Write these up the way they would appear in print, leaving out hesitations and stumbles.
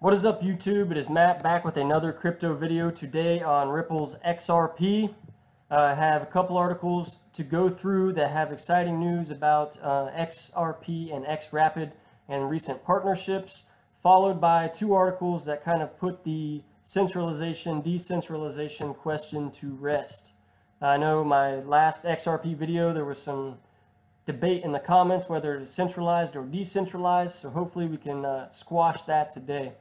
What is up, YouTube? It is Matt back with another crypto video today on Ripple's XRP. I have a couple articles to go through that have exciting news about XRP and Xrapid and recent partnerships, followed by two articles that kind of put the centralization, decentralization question to rest. I know my last XRP video, there was some debate in the comments whether it is centralized or decentralized, so hopefully we can squash that today.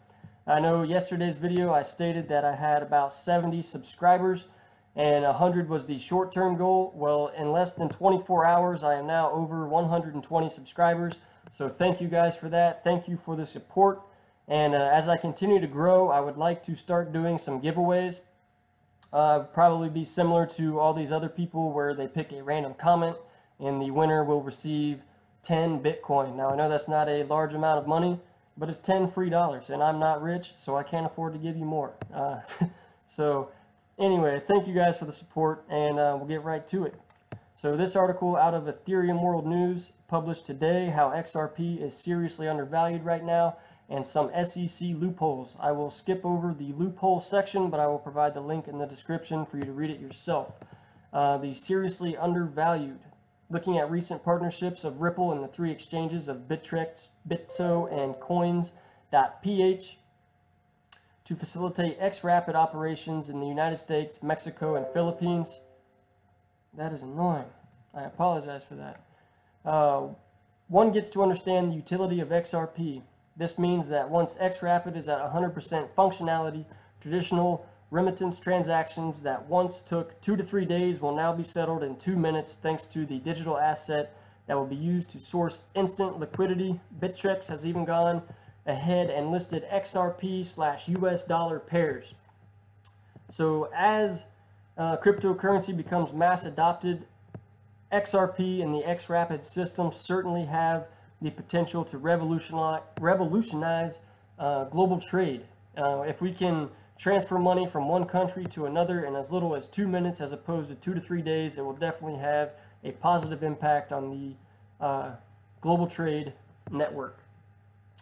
I know yesterday's video I stated that I had about 70 subscribers and 100 was the short-term goal. Well, in less than 24 hours I am now over 120 subscribers, so thank you guys for that. Thank you for the support, and as I continue to grow, I would like to start doing some giveaways. Probably be similar to all these other people where they pick a random comment and the winner will receive 10 Bitcoin. Now I know that's not a large amount of money, but it's 10 free dollars, and I'm not rich, so I can't afford to give you more. So anyway, thank you guys for the support, and we'll get right to it. So this article out of Ethereum World News published today, how XRP is seriously undervalued right now, and some SEC loopholes. I will skip over the loophole section, but I will provide the link in the description for you to read it yourself. The seriously undervalued. Looking at recent partnerships of Ripple and the three exchanges of Bittrex, Bitso, and Coins.ph to facilitate Xrapid operations in the United States, Mexico, and Philippines. That is annoying. I apologize for that. One gets to understand the utility of XRP. This means that once Xrapid is at 100% functionality, traditional remittance transactions that once took 2 to 3 days will now be settled in 2 minutes thanks to the digital asset that will be used to source instant liquidity. Bittrex has even gone ahead and listed XRP/US dollar pairs. So as cryptocurrency becomes mass adopted, XRP and the Xrapid system certainly have the potential to revolutionize global trade. If we can transfer money from one country to another in as little as 2 minutes as opposed to 2 to 3 days, it will definitely have a positive impact on the global trade network.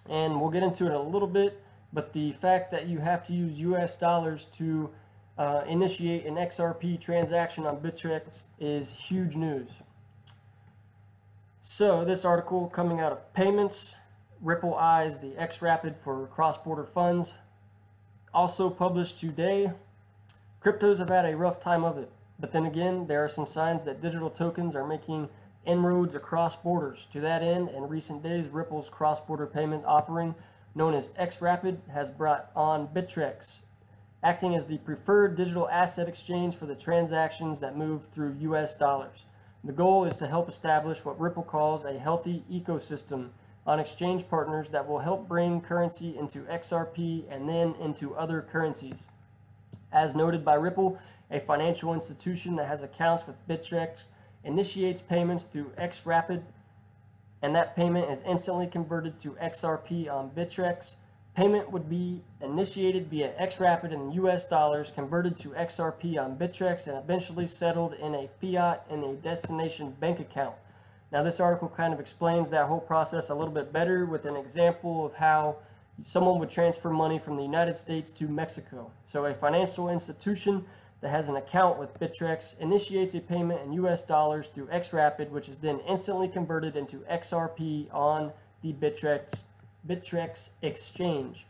And we'll get into it a little bit, but the fact that you have to use US dollars to initiate an XRP transaction on Bittrex is huge news. So this article coming out of payments, Ripple eyes the Xrapid for cross-border funds. Also published today, cryptos have had a rough time of it, but then again, there are some signs that digital tokens are making inroads across borders. To that end, in recent days, Ripple's cross-border payment offering, known as Xrapid, has brought on Bittrex, acting as the preferred digital asset exchange for the transactions that move through US dollars. The goal is to help establish what Ripple calls a healthy ecosystem on exchange partners that will help bring currency into XRP and then into other currencies. As noted by Ripple, a financial institution that has accounts with Bittrex initiates payments through Xrapid, and that payment is instantly converted to XRP on Bittrex. Payment would be initiated via Xrapid in US dollars, converted to XRP on Bittrex, and eventually settled in a fiat in a destination bank account. Now this article kind of explains that whole process a little bit better with an example of how someone would transfer money from the United States to Mexico. So a financial institution that has an account with Bittrex initiates a payment in US dollars through Xrapid, which is then instantly converted into XRP on the Bittrex exchange.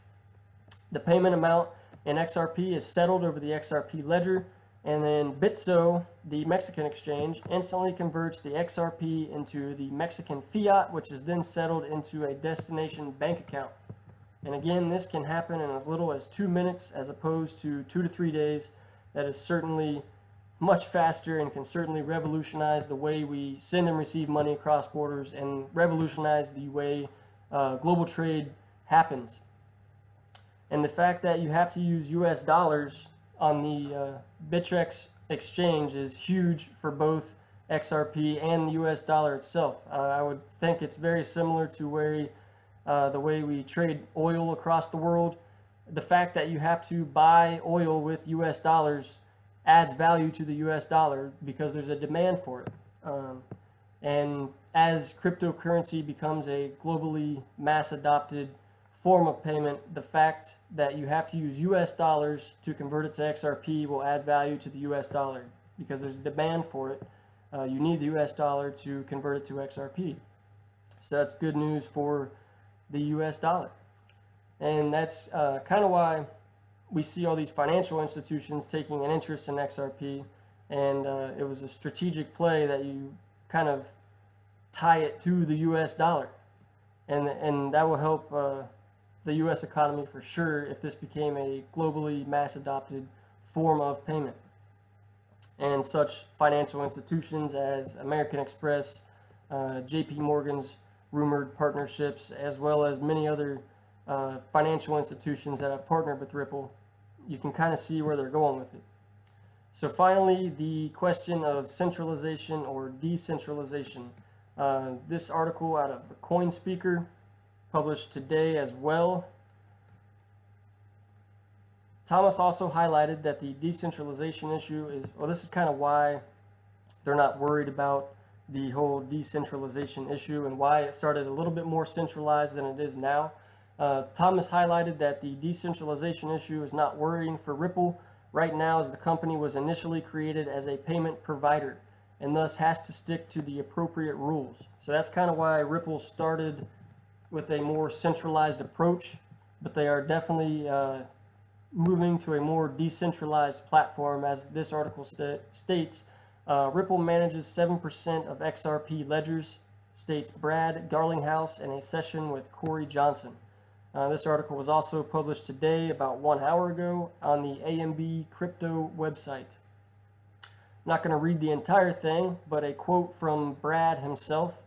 The payment amount in XRP is settled over the XRP ledger, and then Bitso, the Mexican exchange, instantly converts the XRP into the Mexican fiat, which is then settled into a destination bank account. And again, this can happen in as little as 2 minutes as opposed to 2 to 3 days. That is certainly much faster and can certainly revolutionize the way we send and receive money across borders and revolutionize the way global trade happens. And the fact that you have to use US dollars on the Bittrex exchange is huge for both XRP and the US dollar itself. I would think it's very similar to the way we trade oil across the world. The fact that you have to buy oil with US dollars adds value to the US dollar because there's a demand for it. And as cryptocurrency becomes a globally mass adopted form of payment, the fact that you have to use US dollars to convert it to XRP will add value to the US dollar because there's a demand for it. You need the US dollar to convert it to XRP. So that's good news for the US dollar. And that's kind of why we see all these financial institutions taking an interest in XRP. And it was a strategic play that you kind of tie it to the US dollar. And that will help the US economy for sure if this became a globally mass adopted form of payment. And such financial institutions as American Express, JP Morgan's rumored partnerships, as well as many other financial institutions that have partnered with Ripple, you can kind of see where they're going with it. So finally, the question of centralization or decentralization. This article out of the Coin Speaker, published today as well. Thomas also highlighted that the decentralization issue is, well, this is kind of why they're not worried about the whole decentralization issue and why it started a little bit more centralized than it is now. Thomas highlighted that the decentralization issue is not worrying for Ripple right now, as the company was initially created as a payment provider and thus has to stick to the appropriate rules. So that's kind of why Ripple started with a more centralized approach, but they are definitely moving to a more decentralized platform. As this article states, Ripple manages 7% of XRP ledgers, states Brad Garlinghouse in a session with Corey Johnson. This article was also published today, about 1 hour ago, on the AMB crypto website. I'm not going to read the entire thing, but a quote from Brad himself.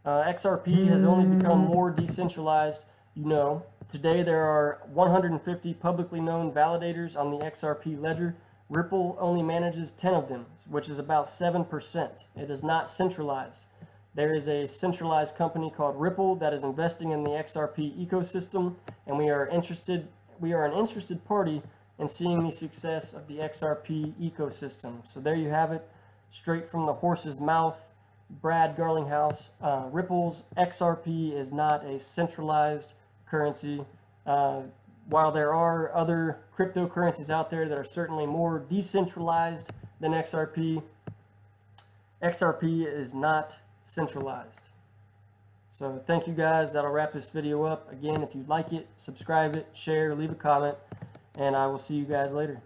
XRP has only become more decentralized, you know. Today there are 150 publicly known validators on the XRP ledger. Ripple only manages 10 of them, which is about 7%. It is not centralized. There is a centralized company called Ripple that is investing in the XRP ecosystem, and we are an interested party in seeing the success of the XRP ecosystem. So there you have it, straight from the horse's mouth. Brad Garlinghouse. Ripple's XRP is not a centralized currency. While there are other cryptocurrencies out there that are certainly more decentralized than XRP, XRP is not centralized. So thank you guys. That'll wrap this video up. Again, if you like it, subscribe it, share, leave a comment, and I will see you guys later.